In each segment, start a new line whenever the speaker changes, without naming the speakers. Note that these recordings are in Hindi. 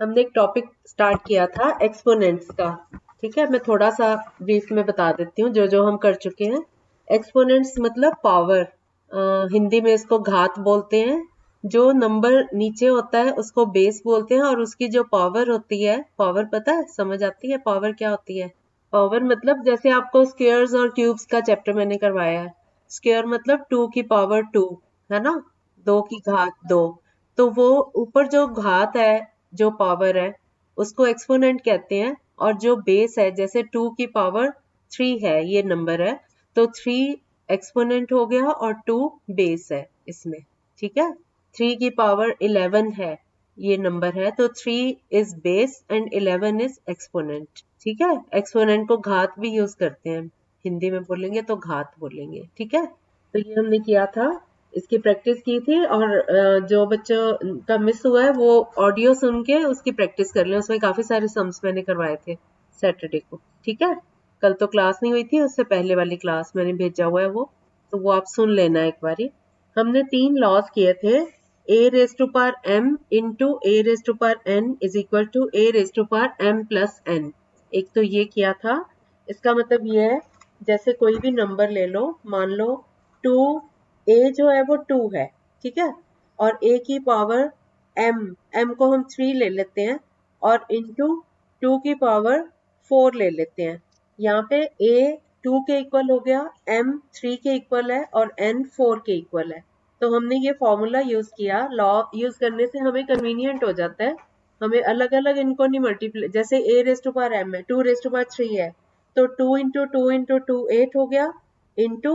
हमने एक टॉपिक स्टार्ट किया था एक्सपोनेंट्स का। ठीक है, मैं थोड़ा सा ब्रीफ में बता देती हूँ जो जो हम कर चुके हैं। एक्सपोनेंट्स मतलब पावर, हिंदी में इसको घात बोलते हैं। जो नंबर नीचे होता है उसको बेस बोलते हैं, और उसकी जो पावर होती है, पावर पता है, समझ आती है पावर क्या होती है? पावर मतलब जैसे आपको स्क्वायर्स और क्यूब्स का चैप्टर मैंने करवाया है। स्क्वायर मतलब 2 की पावर 2, है ना, 2 की घात 2। तो वो ऊपर जो घात है, जो पावर है, उसको एक्सपोनेंट कहते हैं। और जो बेस है, जैसे 2 की पावर 3 है, ये नंबर है, तो 3 एक्सपोनेंट हो गया और 2 बेस है इसमें। ठीक है, 3 की पावर 11 है, ये नंबर है, तो 3 is base and 11 is exponent. ठीक है, एक्सपोनेंट को घात भी यूज करते हैं, हिंदी में बोलेंगे तो घात बोलेंगे। ठीक है, तो ये हमने किया था, इसकी प्रैक्टिस की थी। और जो बच्चों का मिस हुआ है वो ऑडियो सुन के उसकी प्रैक्टिस कर लें, उसमें काफी सारे सम्स मैंने करवाए थे सैटरडे को। ठीक है, कल तो क्लास नहीं हुई थी, उससे पहले वाली क्लास मैंने भेजा हुआ है वो, तो वो आप सुन लेना एक बारी। हमने 3 लॉज किए थे, a raise to power m into a raise to power n is equal to a raise to power m plus n। एक तो ये किया था। इसका मतलब ये है, जैसे कोई भी नंबर ले लो, मान लो 2, a जो है वो 2 है, ठीक है, और a की पावर m को हम 3 ले लेते हैं, और इंटू 2 की पावर 4 ले लेते हैं। यहाँ पे a 2 के इक्वल हो गया, m 3 के इक्वल है, और n 4 के इक्वल है। तो हमने ये फॉर्मूला यूज किया, लॉ यूज करने से हमें कन्वीनियंट हो जाता है। हमें अलग अलग इनको नहीं मल्टीप्लाई, जैसे a raise to power m है, 2 रेज टू पावर 3 है, तो 2 इंटू 2 इंटू 2 8 हो गया, इंटू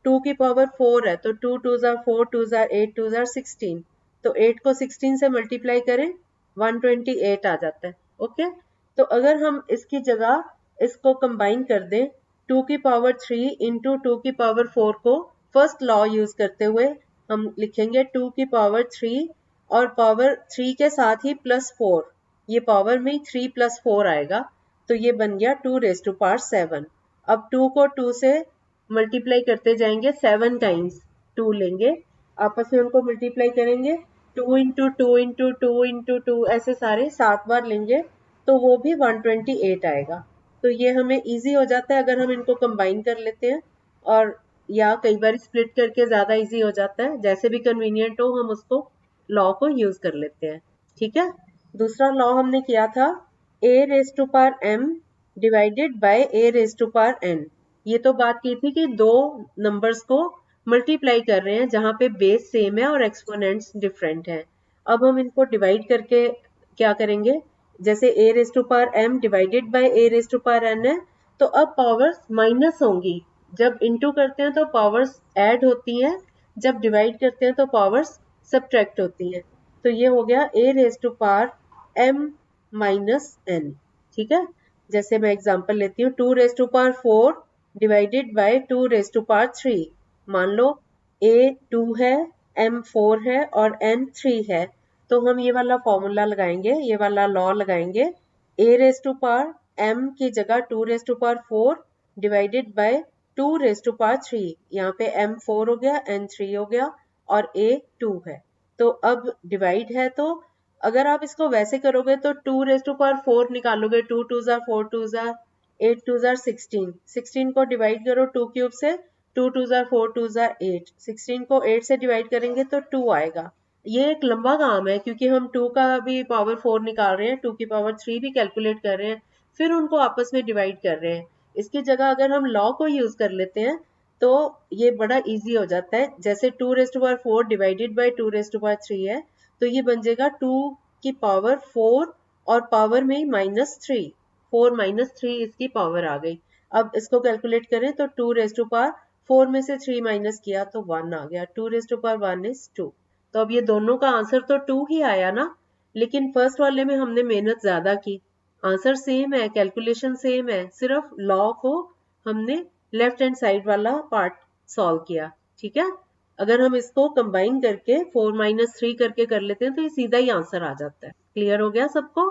2 की पावर 4 है, तो 2 2 जार 4, 2 जार 8, 2 जार 16, तो 8 को 16 से मल्टीप्लाई करें, 128 आ जाता है। ओके, तो अगर हम इसकी जगह इसको कंबाइन कर दें, 2 की पावर 3 इंटू 2 की पावर 4 को फर्स्ट लॉ यूज करते हुए हम लिखेंगे 2 की पावर 3, और पावर 3 के साथ ही प्लस 4, ये पावर में 3 प्लस 4 आएगा, तो ये बन गया 2 रेज टू पावर 7। अब 2 को 2 से मल्टीप्लाई करते जाएंगे, 7 टाइम्स 2 लेंगे, आपस में उनको मल्टीप्लाई करेंगे, 2 इंटू 2 इंटू 2 इंटू 2, ऐसे सारे 7 बार लेंगे, तो वो भी 128 आएगा। तो ये हमें इजी हो जाता है अगर हम इनको कंबाइन कर लेते हैं, और या कई बार स्प्लिट करके ज्यादा इजी हो जाता है, जैसे भी कन्वीनियंट हो हम उसको लॉ को यूज कर लेते हैं। ठीक है, दूसरा लॉ हमने किया था a raise to power m divided by a raise to power n। ये तो बात की थी कि दो नंबर्स को मल्टीप्लाई कर रहे हैं जहां पे बेस सेम है और एक्सपोनेंट्स डिफरेंट हैं। अब हम इनको डिवाइड करके क्या करेंगे, जैसे a raise to power m divided by a raise to power n है, तो अब पावर्स माइनस होंगी। जब इनटू करते हैं तो पावर्स ऐड होती हैं, जब डिवाइड करते हैं तो पावर्स सब्ट्रैक्ट होती हैं। तो ये हो गया a raise to power m minus n। ठीक है, जैसे मैं एग्जांपल लेती हूँ, 2 raise to power 4 divided by 2 raise to power 3। मान लो a 2 है, m 4 है, और n 3 है, तो हम ये वाला फॉर्मूला लगाएंगे, ये वाला लॉ लगाएंगे, a raise to power m की जगह 2 raise to power 4 divided by 2 raise to power 3। यहाँ पे m 4 हो गया, n 3 हो गया, और a 2 है। तो अब डिवाइड है, तो अगर आप इसको वैसे करोगे तो 2 रेज टू पावर 4 निकालोगे, 2 2 जार 4, 2 जार 8, 2 जार 16, 16 को डिवाइड करो 2 क्यूब से, 2 2 जार 4, 2 जार 8, 16 को 8 से डिवाइड करेंगे तो 2 आएगा। ये एक लंबा काम है क्योंकि हम 2 का भी पावर 4 निकाल रहे हैं, 2 की पावर 3 भी कैलकुलेट कर रहे हैं, फिर उनको आपस में डिवाइड कर रहे हैं। इसकी जगह अगर हम लॉ को यूज कर लेते हैं तो ये बड़ा इजी हो जाता है। जैसे 2 raise to power 4 divided by 2 raise to power 3 है, तो ये बन जाएगा 2 की पावर 4, और पावर में -3, 4 -3 इसकी पावर आ गई। अब इसको कैलकुलेट करें तो 2 रेज टू पावर 4 में से 3 माइनस किया तो 1 आ गया, 2 रेज टू पावर 1 इज 2। तो अब ये दोनों का आंसर तो 2 ही आया ना, लेकिन फर्स्ट वाले में हमने मेहनत ज्यादा की, आंसर सेम है, कैलकुलेशन सेम है, सिर्फ लॉ को हमने लेफ्ट हैंड साइड वाला पार्ट सॉल्व किया। ठीक है, अगर हम इसको कंबाइन करके 4 3 करके कर लेते हैं तो ये सीधा ही आंसर आ जाता है। क्लियर हो गया सबको?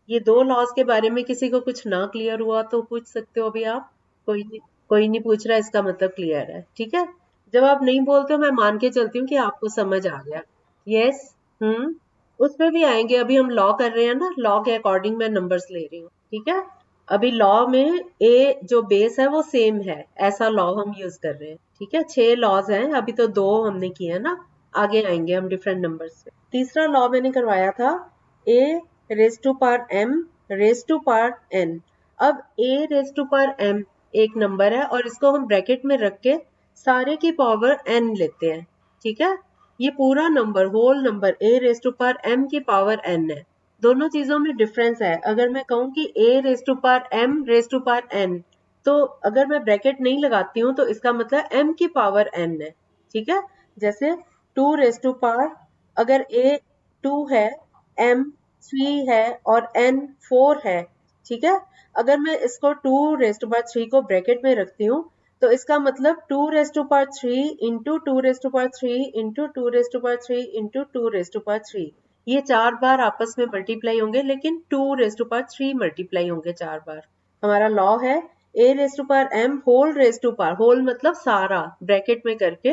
ये दो लॉज के बारे में किसी को कुछ ना क्लियर हुआ तो पूछ सकते हो अभी आप। कोई नहीं पूछ रहा, इसका मतलब क्लियर है। ठीक है, जब आप नहीं बोलते हो मैं मान के चलती हूँ कि आपको समझ आ गया। यस। हम्म। उसमें भी आएंगे। अभी हम लॉ कर रहे हैं ना, लॉ के अकॉर्डिंग मैं नंबर्स ले रही हूँ, ठीक है। अभी लॉ में ए जो बेस है वो सेम है, ऐसा लॉ हम यूज कर रहे हैं, ठीक है। 6 लॉज हैं, अभी तो 2 हमने किए हैं ना, आगे आएंगे हम डिफरेंट नंबर से। तीसरा लॉ मैंने करवाया था A raise to power M raise to power N. अब A raise to power M एक नंबर है और इसको हम ब्रैकेट में रख के सारे की पावर एन लेते हैं, ठीक है। ये पूरा number whole number A raise to power M की पावर एन है। दोनों चीजों में डिफरेंस है। अगर मैं कहूँ कि A raise to power M raise to power N, तो अगर मैं ब्रैकेट नहीं लगाती हूँ तो इसका मतलब एम की पावर एन है, ठीक है। जैसे 2 रेज टू पावर, अगर ए 2 है, एम 3 है और एन 4 है, ठीक है। अगर मैं इसको 2 रेज टू पावर 3 को ब्रैकेट में रखती हूँ तो इसका मतलब 2 raise to power 3 into 2 raise to power 3 into 2 raise to power 3 into 2 raise to power 3। ये 4 बार आपस में मल्टीप्लाई होंगे, लेकिन 2 रेज टू पावर 3 मल्टीप्लाई होंगे 4 बार। हमारा लॉ है A raise to power M whole raise to power, whole मतलब सारा ब्रैकेट में करके,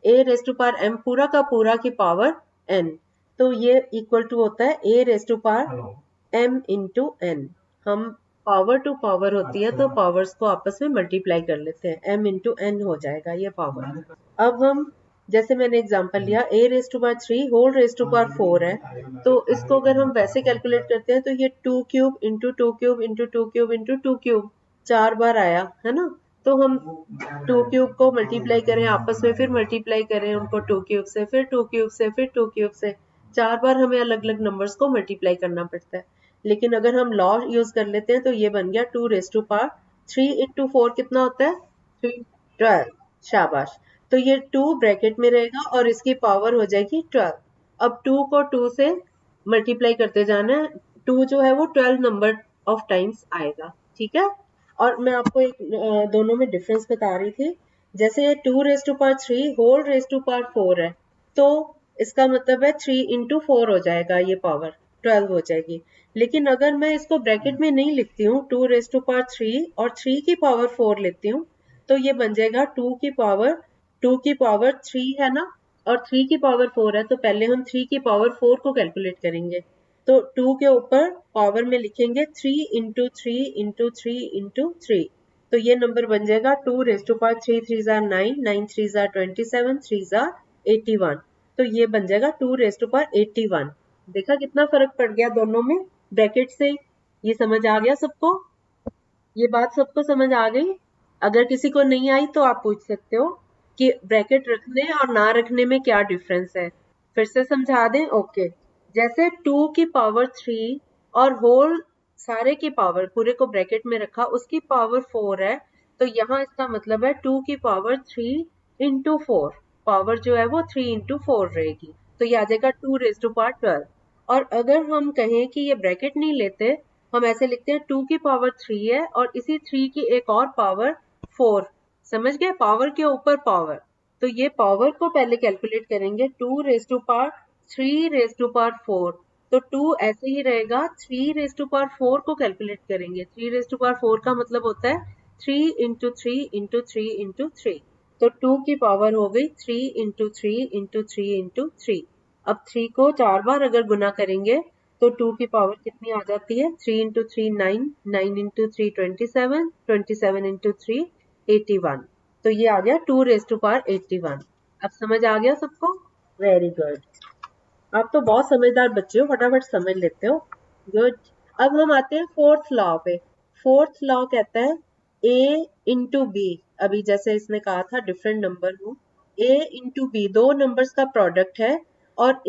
A raise to power M पूरा का पूरा की पावर एन। तो ये इक्वल टू होता है A raise to power M into N. हम पावर टू पावर होती है तो पावर्स को आपस में मल्टीप्लाई कर लेते हैं, m इंटू एन हो जाएगा ये पावर। अब हम जैसे मैंने एग्जांपल लिया a raise to power 3 whole raise to power 4 है, तो इसको अगर हम वैसे कैलकुलेट करते हैं तो ये 2 cube into 2 cube into 2 cube into 2 cube 4 बार आया है ना। तो हम 2 क्यूब को मल्टीप्लाई करें आपस में, फिर मल्टीप्लाई करें उनको 2 क्यूब से, फिर 2 क्यूब से, फिर 2 क्यूब से, 4 बार हमें अलग अलग नंबर्स को मल्टीप्लाई करना पड़ता है। लेकिन अगर हम लॉ यूज कर लेते हैं तो ये बन गया 2 रेज टू पावर 3 इंटू 4 कितना होता है 3, 12। शाबाश। तो ये 2 ब्रैकेट में रहेगा और इसकी पावर हो जाएगी 12। अब 2 को 2 से मल्टीप्लाई करते जाना है, 2 जो है वो 12 नंबर ऑफ टाइम्स आएगा, ठीक है। और मैं आपको एक दोनों में डिफरेंस बता रही थी। जैसे 2 raise to power 3 whole raise to power 4 है, तो इसका मतलब है 3 इंटू 4 हो जाएगा, ये पावर 12 हो जाएगी। लेकिन अगर मैं इसको ब्रैकेट में नहीं लिखती हूँ, 2 रेज टू पावर 3 और 3 की पावर 4 लेती हूँ, तो ये बन जाएगा 2 की पावर 3 है ना, और 3 की पावर 4 है, तो पहले हम 3 की पावर 4 को कैलकुलेट करेंगे। तो 2 के ऊपर पावर में लिखेंगे 3 इंटू 3 इंटू 3 इंटू 3। तो ये नंबर बन जाएगा 2 रेज टू पावर 3 3 जार 9, 9 3 जार 27, 3 जार 81। तो ये बन जाएगा 2 रेज टू पावर 81। देखा कितना फर्क पड़ गया दोनों में ब्रैकेट से। ये समझ आ गया सबको? ये बात सबको समझ आ गई? अगर किसी को नहीं आई तो आप पूछ सकते हो कि ब्रैकेट रखने और ना रखने में क्या डिफरेंस है। फिर से समझा दें? ओके। जैसे 2 की पावर 3 और होल सारे की पावर पूरे को ब्रैकेट में रखा, उसकी पावर 4 है, तो यहाँ इसका मतलब है 2 की पावर 3 इंटू 4, पावर जो है वो 3 इंटू 4 रहेगी, तो ये आ जाएगा 2 रेज टू पावर 12। और अगर हम कहें कि ये ब्रैकेट नहीं लेते, हम ऐसे लिखते हैं 2 की पावर 3 है और इसी 3 की एक और पावर 4। समझ गए? पावर के ऊपर पावर। तो ये पावर को पहले कैलकुलेट करेंगे, 2 raise to power 3 raise to power 4। तो 2 ऐसे ही रहेगा, 3 रेज टू पावर 4 को कैलकुलेट करेंगे। 3 रेज टू पावर 4 का मतलब होता है 3 इंटू 3 इंटू 3 इंटू 3। तो 2 की पावर हो गई 3 इंटू 3 इंटू 3 इंटू 3। अब 3 को 4 बार अगर गुना करेंगे तो 2 की पावर कितनी आ जाती है? 3 इंटू 3 9, 9 इंटू 3 27, 27 इंटू 3 81। तो ये आ गया 2 रेज टू पावर 81। अब समझ आ गया सबको? Very good. आप तो बहुत समझदार बच्चे हो, फटाफट समझ लेते हो। गुड। अब हम आते हैं फोर्थ लॉ पे। फोर्थ लॉ कहता है ए इंटू बी। अभी जैसे इसने कहा था डिफरेंट नंबर हूँ, ए इंटू बी दो नंबर्स का प्रोडक्ट है और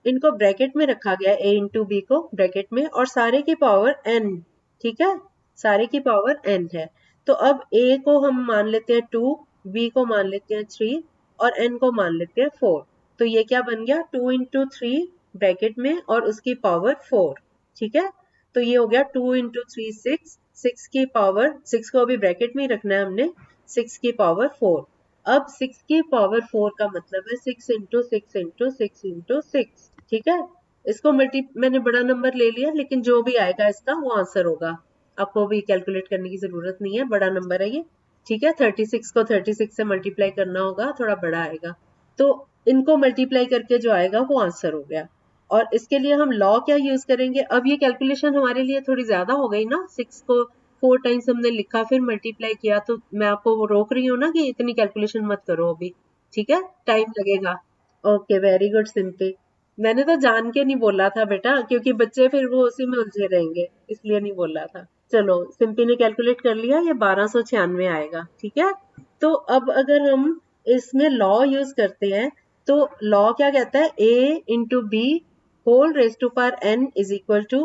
इनको ब्रैकेट में रखा गया, ए इंटू बी को ब्रैकेट में, और सारे की पावर एन, ठीक है। सारे की पावर एन है। तो अब ए को हम मान लेते हैं 2, बी को मान लेते हैं 3 और एन को मान लेते हैं 4। तो ये क्या बन गया? 2 इंटू 3 ब्रैकेट में और उसकी पावर 4, ठीक है। तो ये हो गया 2 इंटू 3 6, 6 की पावर 6 को अभी ब्रैकेट में ही रखना है हमने, 6 की पावर 4। अब 6 की पावर 4 का मतलब है 6 इंटू 6 इंटू 6 इंटू 6, ठीक है। इसको मैंने बड़ा नंबर ले लिया, लेकिन जो भी आएगा इसका वो आंसर होगा। आपको भी कैलकुलेट करने की जरूरत नहीं है, बड़ा नंबर है ये, ठीक है। 36 को 36 से मल्टीप्लाई करना होगा, थोड़ा बड़ा आएगा। तो इनको मल्टीप्लाई करके जो आएगा वो आंसर हो गया। और इसके लिए हम लॉ क्या यूज करेंगे? अब ये कैलकुलेशन हमारे लिए थोड़ी ज्यादा हो गई ना, 6 को 4 टाइम्स हमने लिखा फिर मल्टीप्लाई किया, तो मैं आपको रोक रही हूँ ना कि इतनी कैलकुलेशन मत करो अभी, ठीक है, टाइम लगेगा। Okay, very good Simpy. मैंने तो जान के नहीं बोला था बेटा, क्योंकि बच्चे फिर वो उसी में उलझे रहेंगे, इसलिए नहीं बोला था। चलो, सिंपी ने कैलकुलेट कर लिया, ये 1296 आएगा, ठीक है। तो अब अगर हम इसमें लॉ यूज करते हैं, तो लॉ क्या कहता है? a into B whole raise to power n is equal to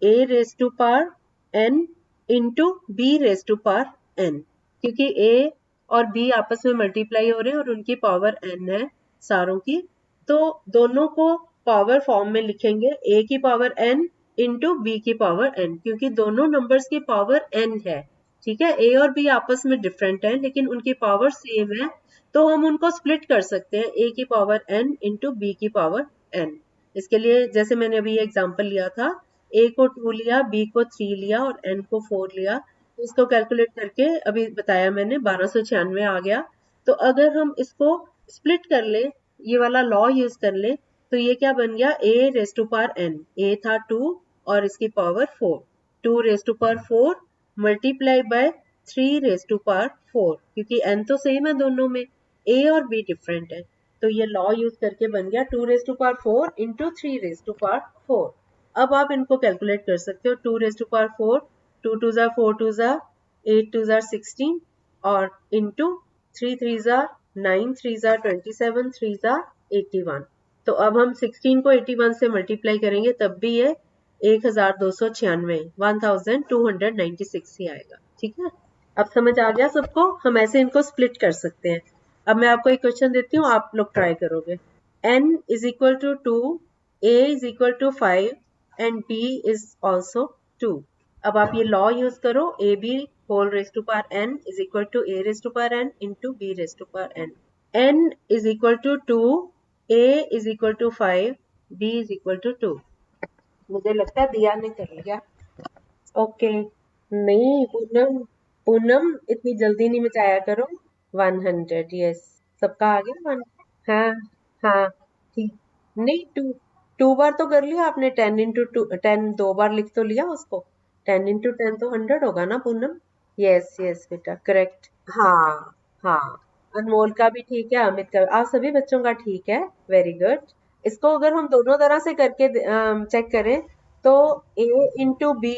a raise to power n into b raise to power n, क्योंकि a और b आपस में मल्टीप्लाई हो रहे हैं और उनकी पावर n है सारों की, तो दोनों को पावर फॉर्म में लिखेंगे, a की पावर n इंटू b की पावर n, क्योंकि दोनों नंबर्स की पावर n है, ठीक है। a और b आपस में डिफरेंट है लेकिन उनकी पावर सेम है, तो हम उनको स्प्लिट कर सकते हैं, a की पावर n इंटू b की पावर n। इसके लिए जैसे मैंने अभी ये एग्जांपल लिया था, a को 2 लिया, b को 3 लिया और n को 4 लिया, तो इसको कैलकुलेट करके अभी बताया मैंने 1296 आ गया। तो अगर हम इसको स्प्लिट कर ले, ये वाला लॉ यूज कर ले, तो ये क्या बन गया? a raise to power n, a था 2 और इसकी power 4, 2 raise to power 4 multiply by 3 raise to power 4, क्योंकि n तो सेम है दोनों में, a और b डिफरेंट है, तो ये लॉ यूज करके बन गया 2 raise to power 4 into 3 raise to power 4। अब आप इनको कैलकुलेट कर सकते हो, 2 रेज टू पावर 4, 2 टू ज़ा 4 टू ज़ा 8 टू ज़ा 16 और इंटू 3 3 ज़ा 9, 3 ज़ा 27, 3 ज़ा 81। तो अब हम 16 को 81 से मल्टीप्लाई करेंगे तब भी ये 1296 1296 ही आएगा, ठीक है। अब समझ आ गया सबको? हम ऐसे इनको स्प्लिट कर सकते हैं। अब मैं आपको एक क्वेश्चन देती हूँ, आप लोग ट्राई करोगे। n is equal to 2, a is equal to 5 and b is also 2। अब आप ये लॉ यूज करो, A B whole raise to power n is equal to a raise to power n into b raise to power n। n is equal to 2, a is equal to 5, b is equal to 2। मुझे लगता है दिया ने कर लिया। ओके, नहीं पूनम, पूनम इतनी जल्दी नहीं मचाया करो। 100, यस, सबका आ गया 1। हाँ हाँ, ठीक। नहीं, 2 बार तो कर लिया आपने, 10 इंटू 2, 10 2 बार लिख तो लिया उसको, 10 इंटू 10 तो 100 होगा ना पूनम? यस यस बेटा, करेक्ट। हाँ हाँ, अनमोल का भी ठीक है, अमित का, आप सभी बच्चों का ठीक है, वेरी गुड। इसको अगर हम दोनों तरह से करके चेक करें, तो a into B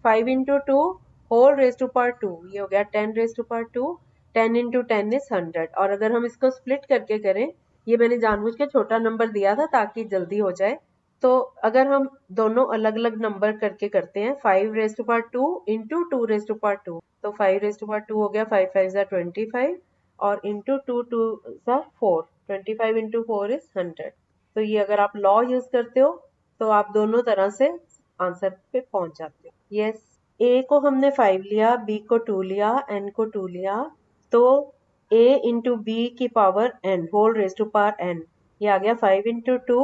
5 into 2 whole raise to power 2, ये हो गया 10 raise to power 2, 10 into 10 is 100। और अगर हम इसको स्प्लिट करके करें, ये मैंने जानबूझ के छोटा नंबर दिया था ताकि जल्दी हो जाए, तो अगर हम दोनों अलग अलग नंबर करके करते हैं, 5 raise to power 2 into 2 raise to power 2, तो 5 रेज टू पावर 2 हो गया, 5 5 ज़ा 25 और इंटू 2 2 ज़ा 4, 25 इंटू 4 इज 100। तो ये अगर आप लॉ यूज करते हो तो आप दोनों तरह से आंसर पे पहुंच जाते हो। यस, ए को हमने 5 लिया, बी को 2 लिया, एन को 2 लिया, तो a इंटू बी की power n whole raise to power n, ये आ गया 5 इंटू 2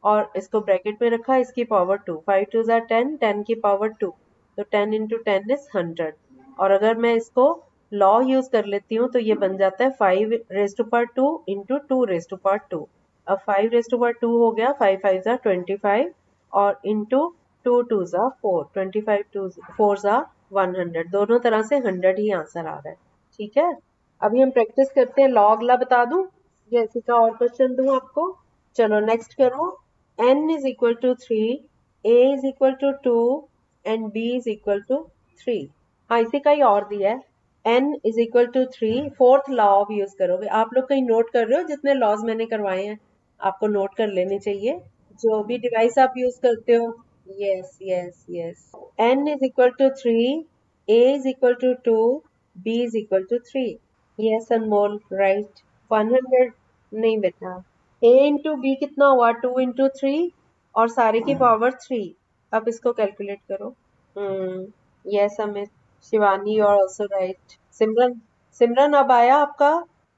और इसको ब्रैकेट में रखा, इसकी पावर 2, 5 2 ज़ा 10, 10 की पावर 2, तो 10 इंटू 10 इज 100। और अगर मैं इसको लॉ यूज कर लेती हूँ तो ये बन जाता है 5 raise to power 2 into 2 raise to power 2। अब 5 रेज टू पावर 2 हो गया, 5 5 ज़ा 25 और इंटू 2 2 ज़ा 4, 25 2 4 ज़ा 100, दोनों तरह से 100 ही आंसर आ रहा है, ठीक है। अभी हम प्रैक्टिस करते हैं, लॉ अगला बता दूं, जैसे का और क्वेश्चन दूं आपको। चलो नेक्स्ट करो। n is equal to 3, a is equal to 2 and b is equal to 3। हाँ, इसी का ही और दिया है, n is equal to 3, fourth law of use करोगे। आप लोग कहीं नोट कर रहे हो? जितने लॉज मैंने करवाए हैं आपको नोट कर लेने चाहिए, जो भी डिवाइस आप यूज करते हो। Yes yes yes, n is equal to 3, a is equal to 2, b is equal to 3। Yes Anmol, right. 100 नहीं बेटा, a इंटू बी कितना हुआ? 2 इंटू 3 और सारे की पावर 3। अब इसको कैलकुलेट करो। यस अमित, शिवानी और ऑल्सो राइट। सिमरन, सिमरन अब आया आपका?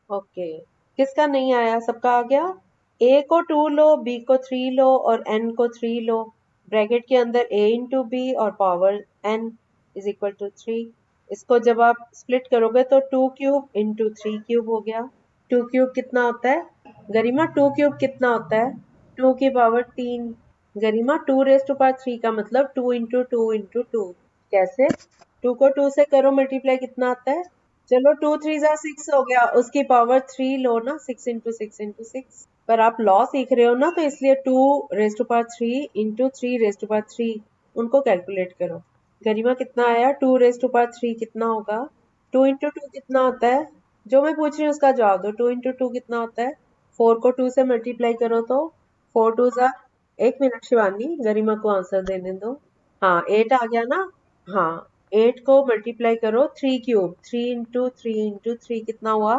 ओके, किसका नहीं आया? सबका आ गया। a को 2 लो, b को 3 लो और n को 3 लो, ब्रैकेट के अंदर a इंटू बी और power n is equal to 3। इसको जब आप स्प्लिट करोगे तो 2 क्यूब इंटू 3 क्यूब हो गया। 2 क्यूब कितना होता है गरिमा? 2 क्यूब कितना होता है? 2 की पावर 3, गरिमा 2⁻³ का मतलब 2 इंटू 2 इंटू 2। कैसे? 2 को 2 से करो मल्टीप्लाई, कितना आता है? चलो 2 3 जा 6 हो गया, उसकी पावर 3 लो ना, 6 इंटू 6 इंटू 6। पर आप लॉ सीख रहे हो ना, तो इसलिए 2⁻³ इंटू 3⁻³ उनको कैलकुलेट करो। गरिमा कितना आया? 2⁻³ कितना होगा? 2 इंटू 2 कितना होता है? जो मैं पूछ रही हूँ उसका जवाब दो। 2 इंटू 2 कितना होता है? 4 को 2 से मल्टीप्लाई करो तो 4 2 जा। एक मिनट शिवानी, गरिमा को आंसर देने दो। हाँ 8 आ गया ना। हाँ 8 को मल्टीप्लाई करो 3³ 3 इंटू 3 इंटू 3 कितना हुआ?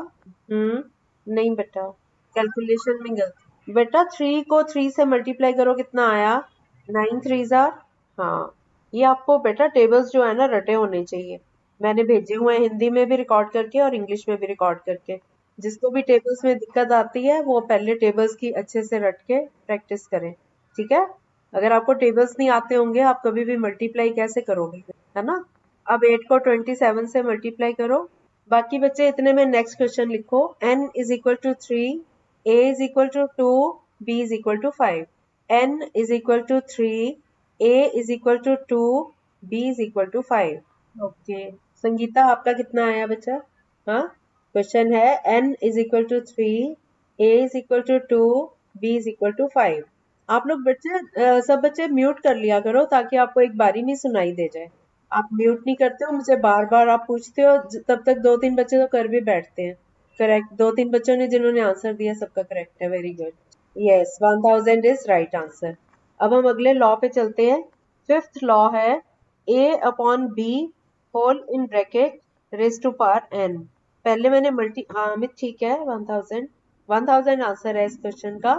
नहीं बेटा, कैलकुलेशन में गलती बेटा। 3 को 3 से मल्टीप्लाई करो, कितना आया? 9 3 जार। हाँ ये आपको बेटा टेबल्स जो है ना रटे होने चाहिए। मैंने भेजे हुए हैं हिंदी में भी रिकॉर्ड करके और इंग्लिश में भी रिकॉर्ड करके। जिसको भी टेबल्स में दिक्कत आती है वो पहले टेबल्स की अच्छे से रट के प्रैक्टिस करें, ठीक है? अगर आपको टेबल्स नहीं आते होंगे आप कभी भी मल्टीप्लाई कैसे करोगे, है ना? अब 8 को 27 से मल्टीप्लाई करो। बाकी बच्चे इतने में नेक्स्ट क्वेश्चन लिखो। n is equal to 3, a is equal to 2, b is equal to 5। n is equal to 3, a is equal to 2, b is equal to 5। Okay Sangeeta, आपका कितना आया बच्चा? हाँ क्वेश्चन है n is equal to 3, a is equal to 2, b is equal to 5। आप लोग बच्चे सब बच्चे म्यूट कर लिया करो ताकि आपको एक बारी में सुनाई दे जाए। आप म्यूट नहीं करते हो, मुझे बार बार आप पूछते हो, तब तक 2 3 बच्चे तो कर भी बैठते हैं। करेक्ट, 2 3 बच्चों ने जिन्होंने आंसर दिया सबका करेक्ट है, very good. Yes 1000 is right answer. अब हम अगले लॉ पे चलते हैं। फिफ्थ लॉ है a upon B whole in bracket raise to power n। पहले मैंने मल्टी, हाँ अमित ठीक है, 1000 आंसर है इस क्वेश्चन का।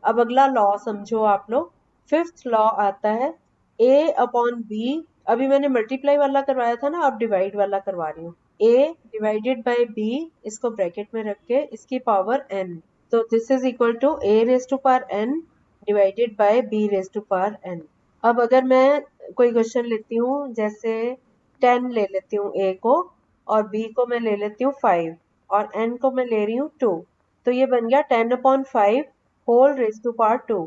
अब अगला लॉ समझो आप लोग। फिफ्थ लॉ आता है a अपॉन बी। अभी मैंने मल्टीप्लाई वाला करवाया था ना, अब डिवाइड वाला करवा रही हूँ। a डिवाइडेड बाय b, इसको ब्रैकेट में रख के इसकी पावर n। तो this is equal to a raise to power n divided by b raise to power n। अब अगर मैं कोई क्वेश्चन लेती हूँ, जैसे 10 ले लेती हूँ a को, और b को मैं ले लेती हूँ 5, और n को मैं ले रही हूँ 2। तो ये बन गया 10/5 whole raise to power 2।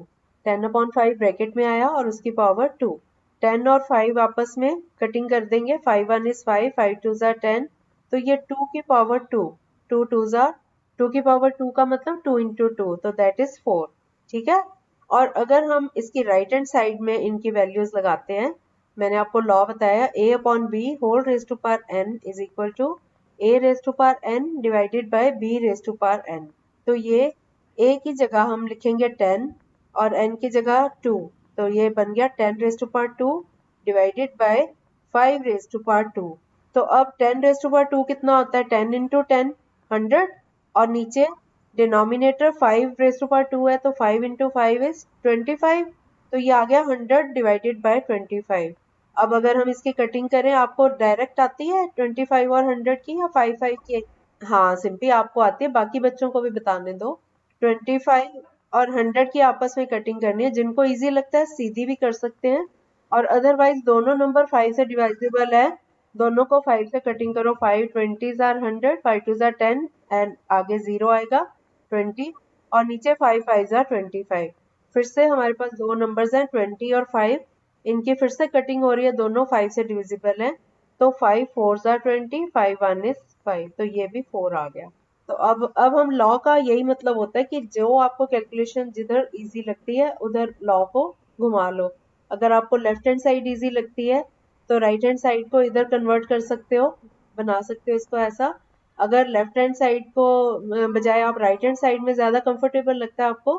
10/5 bracket में आया और उसकी पावर 2। 10 और 5 आपस में कटिंग कर देंगे, 5 1 इज 5, 5 2 जार 10। तो ये 2 की पावर 2, 2 2 जार 2 की पावर 2 का मतलब 2 इंटू 2, तो दैट इज 4। ठीक है? और अगर हम इसकी राइट हैंड साइड में इनकी वैल्यूज लगाते हैं, मैंने आपको लॉ बताया a upon B whole raise to power n is equal to a raise to power n divided by b raise to power n। तो ये a की जगह हम लिखेंगे 10 और n की जगह 2। तो ये बन गया 10 raise to power 2 divided by 5 raise to power 2। तो अब 10 रेज टू पावर 2 कितना होता है? 10 इंटू 10 100, और नीचे डिनोमिनेटर 5 रेज टू पावर 2 है, तो 5 इंटू 5 इज 25। तो ये आ गया 100 डिवाइडेड बाय 25। अब अगर हम इसकी कटिंग करें, आपको डायरेक्ट आती है 25 और 100 की, या 5 5 की? हाँ सिंपली आपको आती है, बाकी बच्चों को भी बताने दो। 25 और 100 की आपस में कटिंग करनी है। जिनको इजी लगता है सीधी भी कर सकते हैं, और अदरवाइज दोनों नंबर 5 से डिवाइजेबल है, दोनों को 5 से कटिंग करो। 5 20 जार 100, 5 2 जार 10, एंड आगे 0 आएगा 20, और नीचे 5 5 जार 25। फिर से हमारे पास दो नंबर्स हैं 20 और 5, इनकी फिर से कटिंग हो रही है, दोनों 5 से डिविजिबल है। तो 5 4 जार 20, 5 1 इज 5, तो ये भी 4 आ गया। तो अब हम लॉ का यही मतलब होता है कि जो आपको कैलकुलेशन जिधर इजी लगती है उधर लॉ को घुमा लो। अगर आपको लेफ्ट हैंड साइड इजी लगती है तो राइट हैंड साइड को इधर कन्वर्ट कर सकते हो, बना सकते हो इसको ऐसा। अगर लेफ्ट हैंड साइड को बजाय आप राइट हैंड साइड में ज्यादा कंफर्टेबल लगता है आपको,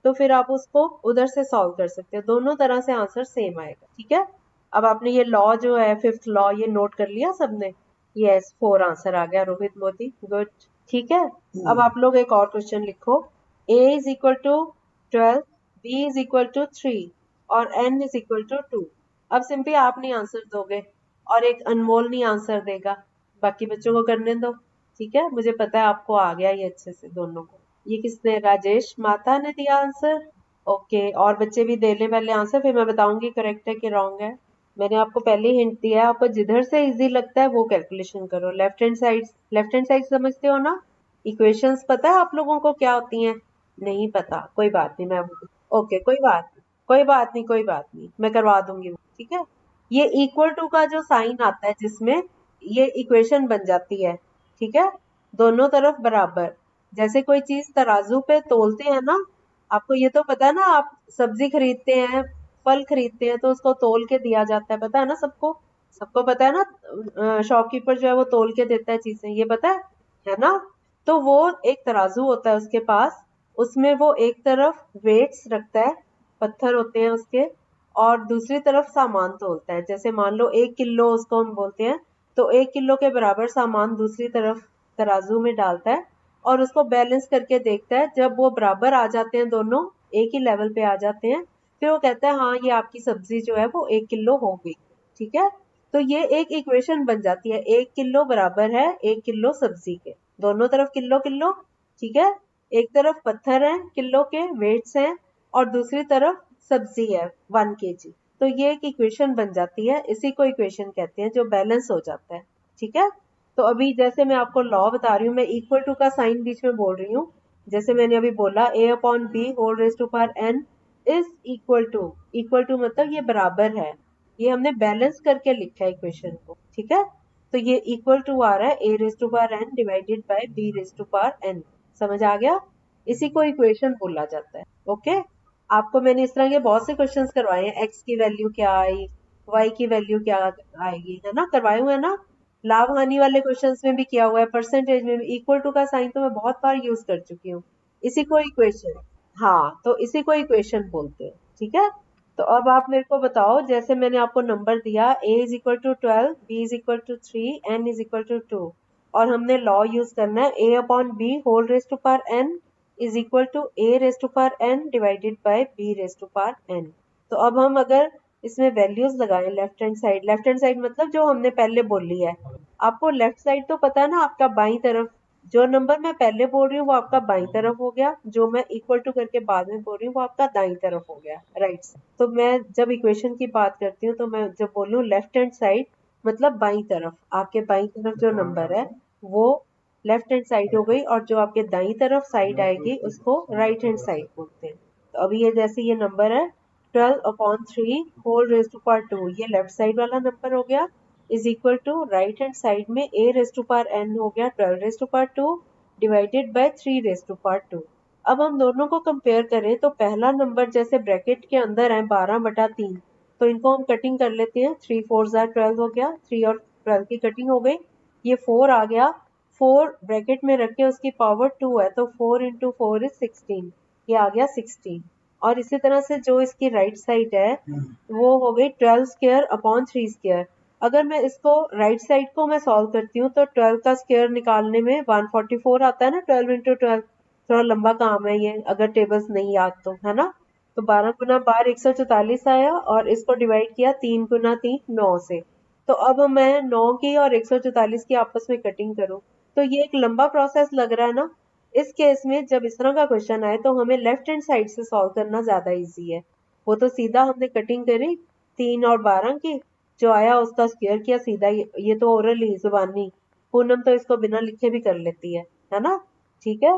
तो फिर आप उसको उधर से सॉल्व कर सकते हो। दोनों तरह से आंसर सेम आएगा, ठीक है? अब आपने ये लॉ जो है फिफ्थ लॉ ये नोट कर लिया सबने? यस 4 आंसर आ गया रोहित मोदी, गुड। ठीक है, अब आप लोग एक और क्वेश्चन लिखो। a is equal to 12, b is equal to 3 और n इज इक्वल टू 2। अब सिंपली आप नहीं आंसर दोगे और एक अनमोल नहीं आंसर देगा, बाकी बच्चों को करने दो। ठीक है, मुझे पता है आपको आ गया ये अच्छे से दोनों को। ये किसने? राजेश माता ने दिया आंसर। ओके, और बच्चे भी दे लें पहले आंसर, फिर मैं बताऊंगी करेक्ट है कि रॉन्ग है। मैंने आपको पहले ही हिंट दिया है, आपको जिधर से इजी लगता है वो कैलकुलेशन करो। लेफ्ट हैंड साइड समझते हो ना? इक्वेशंस पता है आप लोगों को क्या होती हैं? नहीं पता, कोई बात नहीं, मैं ओके कोई बात नहीं, कोई बात नहीं, मैं करवा दूंगी वो, ठीक है। ये इक्वल टू का जो साइन आता है जिसमें ये इक्वेशन बन जाती है, ठीक है। दोनों तरफ बराबर, जैसे कोई चीज तराजू पे तोलते हैं ना, आपको ये तो पता है ना, आप सब्जी खरीदते हैं, फल खरीदते हैं, तो उसको तोल के दिया जाता है, पता है ना सबको, सबको पता है ना, शॉपकीपर जो है वो तोल के देता है चीजें, ये पता है ना। तो वो एक तराजू होता है उसके पास, उसमें वो एक तरफ वेट्स रखता है, पत्थर होते हैं उसके, और दूसरी तरफ सामान तोलता है। जैसे मान लो 1 किलो उसको हम बोलते हैं, तो 1 किलो के बराबर सामान दूसरी तरफ तराजू में डालता है और उसको बैलेंस करके देखता है। जब वो बराबर आ जाते हैं, दोनों एक ही लेवल पे आ जाते हैं, फिर वो कहता है हाँ ये आपकी सब्जी जो है वो 1 किलो हो गई, ठीक है। तो ये एक इक्वेशन बन जाती है, 1 किलो बराबर है 1 किलो सब्जी के, दोनों तरफ किलो किलो, ठीक है। एक तरफ पत्थर है किलो के वेट्स हैं, और दूसरी तरफ सब्जी है 1 kg। तो ये एक इक्वेशन बन जाती है, इसी को इक्वेशन कहते हैं जो बैलेंस हो जाता है, ठीक है। तो अभी जैसे मैं आपको लॉ बता रही हूँ, मैं इक्वल टू का साइन बीच में बोल रही हूँ, जैसे मैंने अभी बोला a/b whole raise to power n is equal to मतलब ये बराबर है, ये हमने बैलेंस करके लिखा है इक्वेशन को, ठीक है। तो ये इक्वल टू आ रहा है a raise to power n divided by b raise to power n, समझ आ गया। इसी को इक्वेशन बोला जाता है, ओके। आपको मैंने इस तरह के बहुत से क्वेश्चंस करवाए हैं, x की वैल्यू क्या आई, y की वैल्यू क्या आएगी, है ना, करवाए हुए हैं ना। लाभ हानि वाले क्वेश्चंस में भी किया हुआ है, परसेंटेज में भी इक्वल टू का साइन तो मैं बहुत बार यूज कर चुकी हूँ। इसी को इक्वेशन, हाँ तो इसी को इक्वेशन बोलते हैं, ठीक है। तो अब आप मेरे को बताओ, जैसे मैंने आपको नंबर दिया a is equal to 12, b is equal to 3, n is equal to 2, और हमने लॉ यूज करना है a/b whole raise to power n is equal to a raise to power n divided by b raise to power n। तो अब हम अगर इसमें वैल्यूज लगाएं लेफ्ट हैंड साइड मतलब जो हमने पहले बोली है, आपको लेफ्ट साइड तो पता है ना, आपका बाई तरफ जो नंबर मैं पहले बोल रही हूँ वो आपका बाई तरफ हो गया, जो मैं इक्वल टू करके बाद में बोल रही हूँ वो आपका दाई तरफ हो गया, राइट। तो मैं जब इक्वेशन की बात करती हूँ तो मैं जब बोल रही हूँ लेफ्ट हैंड साइड मतलब बाई तरफ, आपके बाई तरफ जो नंबर है वो लेफ्ट हैंड साइड हो गई, और जो आपके दाई तरफ साइड आएगी उसको राइट हैंड साइड बोलते हैं। तो अभी ये जैसे ये नंबर है 12/3 होल रेज टू पावर 2, ये लेफ्ट साइड वाला नंबर हो गया, is equal to right hand side में a raise to power n हो गया 12 raise to power 2 divided by 3 raise to power 2। अब हम दोनों को कंपेयर करें तो पहला नंबर जैसे ब्रैकेट के अंदर है 12/3, तो इनको हम कटिंग कर लेते हैं, 3 4 12 हो गया, 3 और 12 की कटिंग हो गई, ये 4 आ गया, 4 ब्रैकेट में रख के उसकी पावर 2 है, तो 4 इंटू 4 इज 16, ये आ गया 16। और इसी तरह से जो इसकी राइट साइड है वो हो गई 12 स्क्वायर अपॉन 3 स्क्वायर। अगर मैं इसको राइट साइड को मैं सॉल्व करती हूँ तो 12 का स्क्वायर निकालने में 144 आता है ना, 12 इंटू 12, थोड़ा लंबा काम है ये अगर टेबल्स नहीं याद तो, है ना। तो 12 गुना 12 144 आया, और इसको डिवाइड किया 3 गुना 3 9 से। तो अब मैं 9 की और 144 की आपस में कटिंग करूं, तो ये एक लंबा प्रोसेस लग रहा है ना। इस केस में जब इस तरह का क्वेश्चन आए तो हमें लेफ्ट हैंड साइड से सॉल्व करना ज्यादा इजी है। वो तो सीधा हमने कटिंग करी 3 और 12 की, जो आया उसका स्क्वायर किया सीधा, ये तो ओरली जुबानी, पूनम तो इसको बिना लिखे भी कर लेती है ना, ठीक है।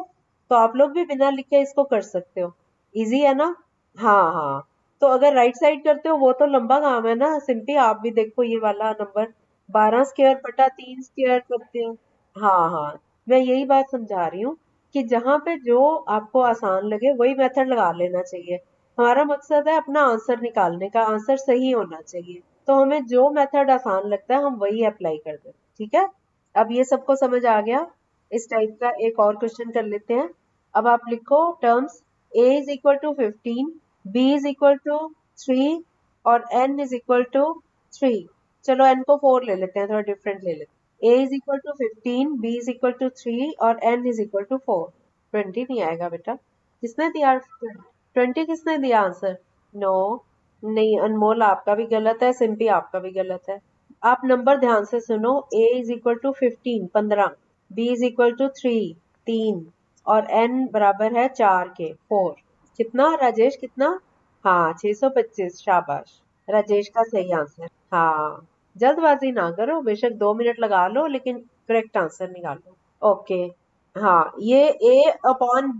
तो आप लोग भी बिना लिखे इसको कर सकते हो, इजी है ना। हाँ हाँ, तो अगर राइट साइड करते हो वो तो लंबा काम है ना, सिंपली आप भी देखो ये वाला नंबर 12 स्क्वायर बटा 3 स्क्वायर करते हो। हाँ हाँ, मैं यही बात समझा रही हूँ कि जहाँ पे जो आपको आसान लगे वही मेथड लगा लेना चाहिए। हमारा मकसद है अपना आंसर निकालने का, आंसर सही होना चाहिए, तो हमें जो मेथड आसान लगता है हम वही अप्लाई कर दें, ठीक है। अब ये सबको समझ आ गया। इस टाइप का एक और क्वेश्चन कर लेते हैं। अब आप लिखो terms a is equal to 15, b is equal to 3 और n इज इक्वल टू 3। चलो n को 4 ले लेते हैं, थोड़ा डिफरेंट ले लेते हैं। a is equal to 15, b is equal to 3 और n इज इक्वल टू 4। 20 नहीं आएगा बेटा, किसने दिया 20, किसने दिया आंसर? नो, नहीं, अनमोल आपका भी गलत है, सिंपी आपका भी गलत है। आप नंबर ध्यान से सुनो, a is equal to 15 15, b is equal to 3 3 और n बराबर है 4 के 4। कितना राजेश, कितना? हाँ 625, शाबाश, राजेश का सही आंसर। हाँ, जल्दबाजी ना करो, बेशक 2 मिनट लगा लो लेकिन करेक्ट आंसर निकालो, ओके। हाँ, ये a upon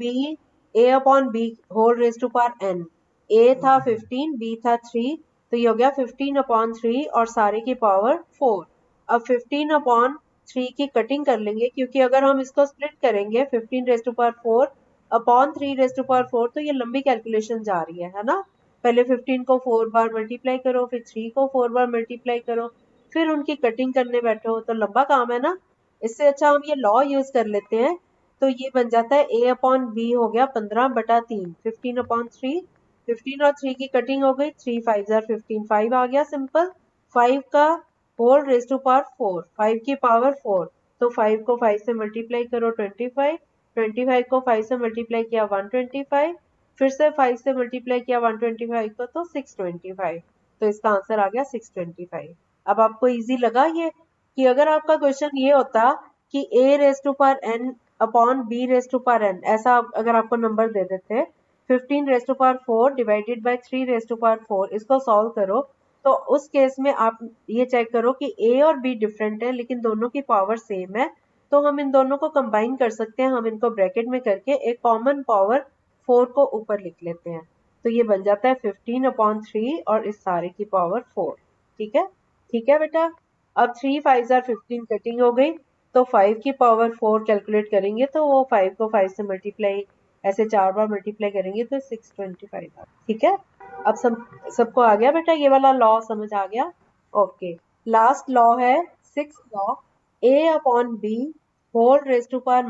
B whole raise to power n, A था 15, B था 3, तो ये हो गया 15/3 और सारे की पावर 4। अब 15/3 की कटिंग कर लेंगे, क्योंकि अगर हम इसको स्प्लिट करेंगे 15⁴ अपॉन 3⁴, तो ये लंबी कैलकुलेशन जा रही है ना। पहले 15 को 4 बार मल्टीप्लाई करो, फिर 3 को 4 बार मल्टीप्लाई करो, फिर उनकी कटिंग करने बैठो, तो लंबा काम है ना। इससे अच्छा हम ये लॉ यूज कर लेते हैं। तो ये बन जाता है A/B हो गया 15/3, 15/3, 15 और 3 की कटिंग हो गई, 3 5 15, 5 आ गया सिंपल। 5 का होल रेज टू पावर 4, 5 की पावर 4, तो 5 को 5 से मल्टीप्लाई करो 25, 25 को 5 से मल्टीप्लाई किया 125, फिर से 5 से मल्टीप्लाई किया 125 को, तो 625। तो इसका आंसर आ गया 625। अब आपको इजी लगा ये? कि अगर आपका क्वेश्चन ये होता कि A raise to power n upon B raise to power n, ऐसा अगर आपको नंबर दे देते 15⁴ डिवाइडेड बाय 3⁴, इसको सॉल्व करो, तो उस केस में आप ये चेक करो कि A और B डिफरेंट है लेकिन दोनों की पावर सेम है, तो हम इन दोनों को कंबाइन कर सकते हैं। हम इनको ब्रैकेट में करके एक कॉमन पावर 4 को ऊपर लिख लेते हैं, तो ये बन जाता है 15/3 और इस सारे की पावर 4। ठीक है, ठीक है बेटा। अब 3 5 15 कटिंग हो गई, तो 5 की पावर 4 कैलकुलेट करेंगे, तो वो 5 को 5 से मल्टीप्लाई ऐसे 4 बार मल्टीप्लाई करेंगे तो 625। ठीक है, अब सबको आ गया बेटा, ये वाला लॉ समझ आ गया? ओके, लास्ट लॉ है 6th law, A/B whole raise to power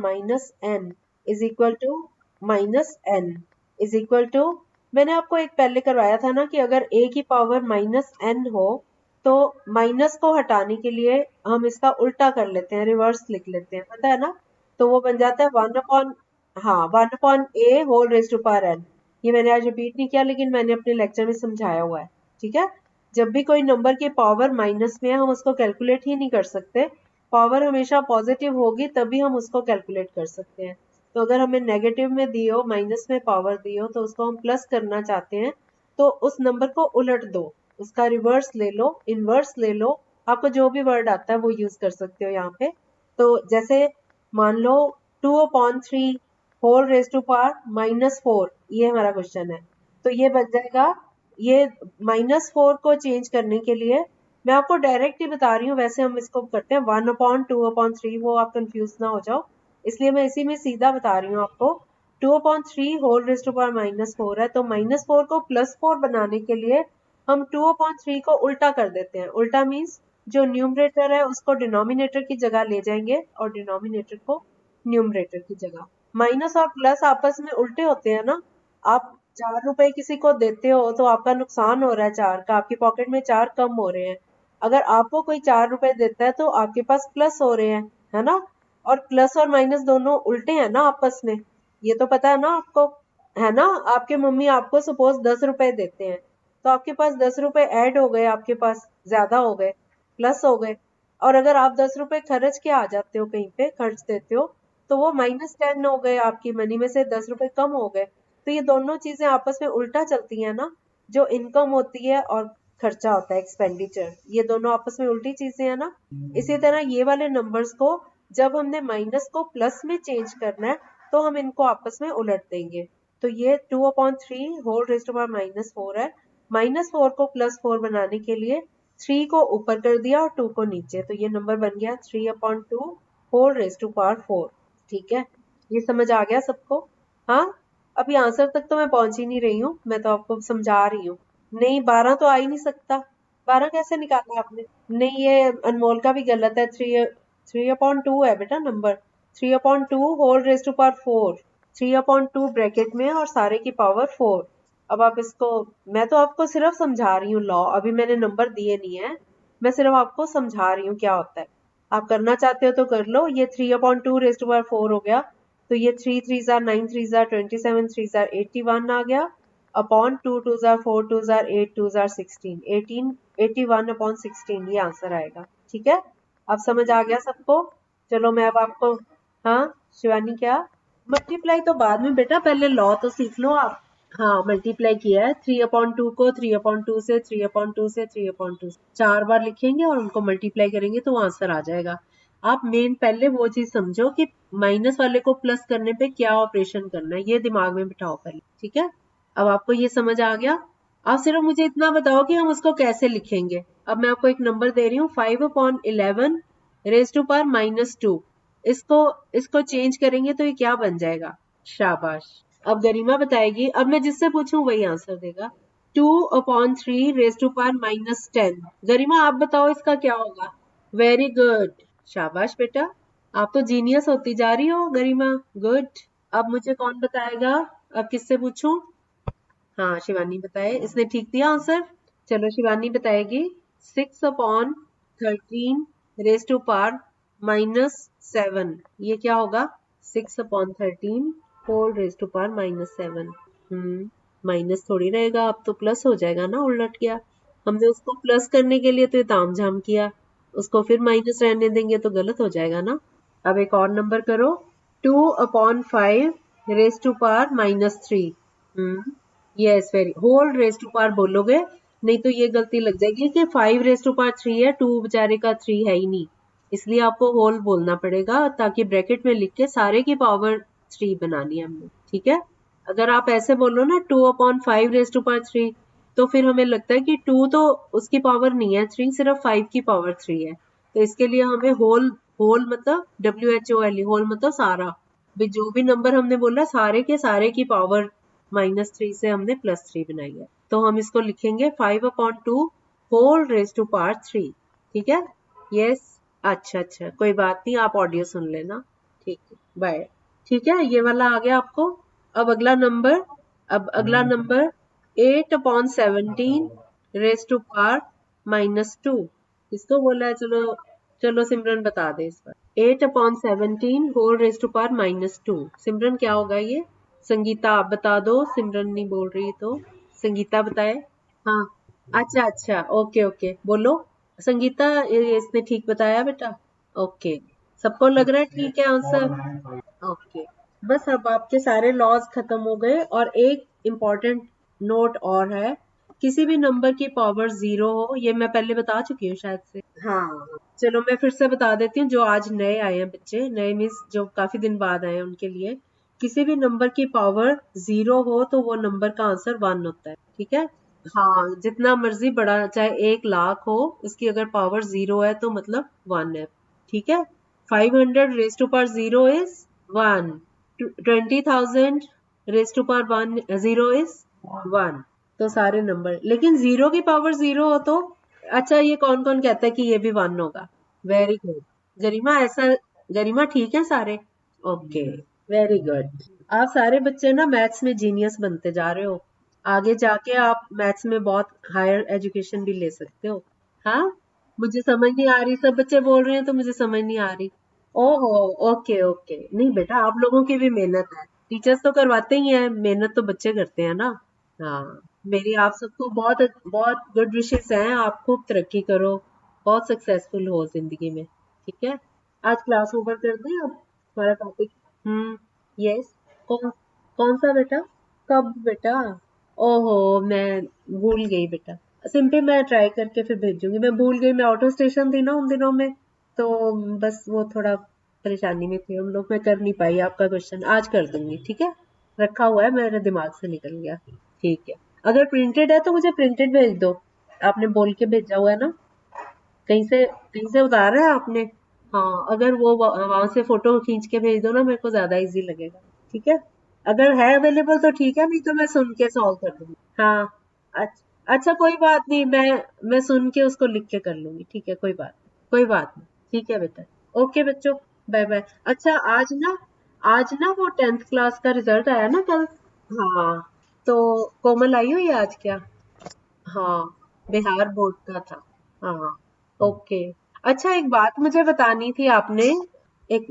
-n is equal to -n is equal to, मैंने आपको एक पहले करवाया था ना कि अगर A की पावर -n हो तो माइनस को हटाने के लिए हम इसका उल्टा कर लेते हैं, रिवर्स लिख लेते हैं, पता है ना। तो वो बन जाता है 1/A whole raise to power n। ये मैंने आज रिपीट नहीं किया, लेकिन मैंने अपने लेक्चर में समझाया हुआ है। ठीक है, जब भी कोई नंबर की पावर माइनस में है हम उसको कैलकुलेट ही नहीं कर सकते, पावर हमेशा पॉजिटिव होगी तभी हम उसको कैलकुलेट कर सकते हैं। तो अगर हमें नेगेटिव में दी हो, माइनस में पावर दी हो, तो उसको हम प्लस करना चाहते हैं, तो उस नंबर को उलट दो, उसका रिवर्स ले लो, इनवर्स ले लो, आपको जो भी वर्ड आता है वो यूज कर सकते हो यहाँ पे। तो जैसे मान लो 2/3 होल रेज टू पावर -4, ये हमारा क्वेश्चन है, तो ये बन जाएगा, ये -4 को चेंज करने के लिए मैं आपको डायरेक्ट ही बता रही हूँ, वैसे हम इसको करते हैं 1/2/3, वो आप कंफ्यूज ना हो जाओ, इसलिए मैं इसी में सीधा बता रही हूँ आपको। 2/3 होल रेज टू पावर -4 है, तो -4 को +4 बनाने के लिए हम 2/3 को उल्टा कर देते हैं। उल्टा मीन्स जो न्यूमरेटर है उसको डिनोमिनेटर की जगह ले जाएंगे और डिनोमिनेटर को न्यूमरेटर की जगह। माइनस और प्लस आपस में उल्टे होते हैं ना। आप 4 रुपए किसी को देते हो तो आपका नुकसान हो रहा है 4 का, आपकी पॉकेट में 4 कम हो रहे हैं। अगर आपको कोई 4 रुपए देता है तो आपके पास प्लस हो रहे हैं, है ना। और प्लस और माइनस दोनों उल्टे हैं ना आपस में, ये तो पता है ना आपको, है ना। आपके मम्मी आपको सपोज 10 रुपए देते हैं, तो आपके पास 10 रुपए ऐड हो गए, आपके पास ज्यादा हो गए, प्लस हो गए। और अगर आप 10 रुपए खर्च के आ जाते हो, कहीं पे खर्च देते हो, तो वो -10 हो गए, आपकी मनी में से 10 रुपए कम हो गए। तो ये दोनों चीजें आपस में उल्टा चलती हैं ना, जो इनकम होती है और खर्चा होता है एक्सपेंडिचर, ये दोनों आपस में उल्टी चीजें हैं ना। इसी तरह ये वाले नंबर्स को जब हमने माइनस को प्लस में चेंज करना है तो हम इनको आपस में उलट देंगे। तो ये 2/3 होल रेज टू पावर -4 है, -4 को +4 बनाने के लिए 3 को ऊपर कर दिया और 2 को नीचे, तो ये नंबर बन गया 3/2 होल रेज टू पावर 4। ठीक है, ये समझ आ गया सबको? हाँ, अभी आंसर तक तो मैं पहुंच ही नहीं रही हूँ, मैं तो आपको समझा रही हूँ। नहीं, 12 तो आ ही नहीं सकता, 12 कैसे निकाला आपने? नहीं, ये अनमोल का भी गलत है, 3/2 है बेटा number, 3/2 whole raise to power 4, 3/2 bracket में और सारे की पावर 4। अब आप इसको, मैं तो आपको सिर्फ समझा रही हूँ लॉ, अभी मैंने नंबर दिए नहीं है, मैं सिर्फ आपको समझा रही हूँ क्या होता है। आप करना चाहते हो तो कर लो। ये 3/2 रेज टू पावर 4 हो गया, तो ये 3 3 9 3 27 3 81 आ गया, अपॉन 2 2 4 2 8 2 16 18 81/16, ये आंसर आएगा। ठीक है, अब समझ आ गया सबको? चलो मैं अब आपको, हाँ शिवानी क्या? मल्टीप्लाई तो बाद में बेटा, पहले लॉ तो सीख लो आप। हाँ, मल्टीप्लाई किया है 3/2 को 3/2 से 3/2 से 3/2 से 4 बार लिखेंगे और उनको मल्टीप्लाई करेंगे तो आंसर आ जाएगा। आप मेन पहले वो चीज समझो कि माइनस वाले को प्लस करने पे क्या ऑपरेशन करना है, ये दिमाग में बिठाओ पहले। ठीक है, अब आपको ये समझ आ गया? आप सिर्फ मुझे इतना बताओ कि हम उसको कैसे लिखेंगे। अब मैं आपको एक नंबर दे रही हूँ 5/11 रेज टू पावर -2। इसको इसको चेंज करेंगे तो ये क्या बन जाएगा? शाबाश। अब गरिमा बताएगी। अब मैं जिससे पूछूं वही आंसर देगा। 2/3 रेज टू पावर -10। गरिमा आप बताओ इसका क्या होगा? Very good. शाबाश बेटा, आप तो जीनियस होती जा रही हो गरिमा। गुड। अब मुझे कौन बताएगा? अब किससे पूछूं? हाँ, शिवानी बताए। इसने ठीक दिया आंसर। चलो शिवानी बताएगी। 6/13 रेज टू पावर -7। ये क्या होगा? 6/13 whole raise to power -7। Minus थोड़ी रहेगा, अब तो प्लस हो जाएगा ना, उलट गया। हमने उसको प्लस करने के लिए तो ये तामझाम किया, उसको फिर माइनस रहने देंगे तो गलत हो जाएगा ना। अब एक और नंबर करो। 2/5 raise to power -3। Yes, very. Whole raise to power बोलोगे, नहीं तो ये गलती लग जाएगी कि 5 रेज टू पावर 3 है, 2 बेचारे का 3 है ही नहीं। इसलिए आपको होल बोलना पड़ेगा, ताकि ब्रैकेट में लिख के सारे की पावर 3 बनानी है हमने, ठीक है। अगर आप ऐसे बोलो ना 2/5 रेज टू पावर 3, तो फिर हमें लगता है कि 2 तो उसकी पावर नहीं है, 3 सिर्फ 5 की पावर 3 है। तो इसके लिए हमें होल, होल मतलब WHOLE, होल मतलब सारा। भी जो भी नंबर हमने बोला सारे के सारे की पावर -3 से हमने +3 बनाई है। तो हम इसको लिखेंगे 5/2 होल रेज टू पावर 3। ठीक है। यस। अच्छा अच्छा, कोई बात नहीं, आप ऑडियो सुन लेना। ठीक है, बाय। ठीक है, ये वाला आ गया आपको। अब अगला नंबर, अब अगला नंबर 8/17 रेज टू पावर -2। किसको बोला है? चलो चलो सिमरन बता दे इस बार। 8/17 होल रेज टू पावर -2। सिमरन क्या होगा ये? संगीता आप बता दो, सिमरन नहीं बोल रही तो। संगीता बताए। हाँ, अच्छा अच्छा, ओके ओके, बोलो। संगीता, इसने ठीक बताया बेटा। ओके, सबको लग रहा है ठीक है आंसर। ओके, बस अब आपके सारे लॉज खत्म हो गए। और एक इम्पॉर्टेंट नोट और है, किसी भी नंबर की पावर 0 हो, ये मैं पहले बता चुकी हूँ शायद से। हाँ, चलो मैं फिर से बता देती हूँ, जो आज नए आए हैं बच्चे, नए मीन्स जो काफी दिन बाद आए हैं उनके लिए। किसी भी नंबर की पावर 0 हो तो वो नंबर का आंसर 1 होता है, ठीक है। हाँ, जितना मर्जी बड़ा, चाहे 1 लाख हो, उसकी अगर पावर 0 है तो मतलब 1 है, ठीक है। 500 raise to power 0 is 1। 20,000 raise to power 0 is 1। तो सारे नंबर, लेकिन 0 की पावर 0 हो तो, अच्छा ये कौन कौन कहता है कि ये भी 1 होगा? Very good. गरिमा ऐसा, गरिमा ठीक है सारे? Okay, very good. आप सारे बच्चे ना मैथ्स में जीनियस बनते जा रहे हो। आगे जाके आप मैथ्स में बहुत हायर एजुकेशन भी ले सकते हो। हाँ, मुझे समझ नहीं आ रही, सब बच्चे बोल रहे हैं तो मुझे समझ नहीं आ रही। ओहो, ओके ओके, नहीं बेटा, आप लोगों की भी मेहनत है। टीचर्स तो करवाते ही हैं, मेहनत तो बच्चे करते हैं ना। हाँ, मेरी आप सबको बहुत बहुत गुड विशेस हैं। आप खूब तरक्की करो, बहुत सक्सेसफुल हो जिंदगी में, ठीक है। आज क्लास ओवर कर दें अब, हमारा टॉपिक। यस। कौन, कौन सा बेटा? कब बेटा? ओहो, मैं भूल गई बेटा। सिंपली मैं ट्राई करके फिर भेजूंगी। मैं भूल गई, मैं आउट ऑफ स्टेशन थी ना उन दिनों में, तो बस वो थोड़ा परेशानी में थे हम लोग, मैं कर नहीं पाई आपका क्वेश्चन। आज कर दूंगी, ठीक है। रखा हुआ है, मेरे दिमाग से निकल गया। ठीक है, अगर प्रिंटेड है तो मुझे प्रिंटेड भेज दो। आपने बोल के भेजा हुआ है ना, कहीं से उतारा है आपने? हाँ, अगर वो वहां से फोटो खींच के भेज दो ना, मेरे को ज्यादा इजी लगेगा, ठीक है। अगर है अवेलेबल तो ठीक है, नहीं तो मैं सुन के सॉल्व कर दूंगी। हाँ, अच्छा कोई बात नहीं, मैं सुन के उसको लिख के कर लूंगी, ठीक है, कोई बात नहीं, ठीक है बेटा। ओके बच्चों, बाय बाय। अच्छा, आज ना वो 10th क्लास का रिजल्ट आया ना कल। हाँ, तो कोमल आई हुई है आज क्या? हाँ, बिहार बोर्ड का था। हाँ, ओके। अच्छा, एक बात मुझे बतानी थी आपने। एक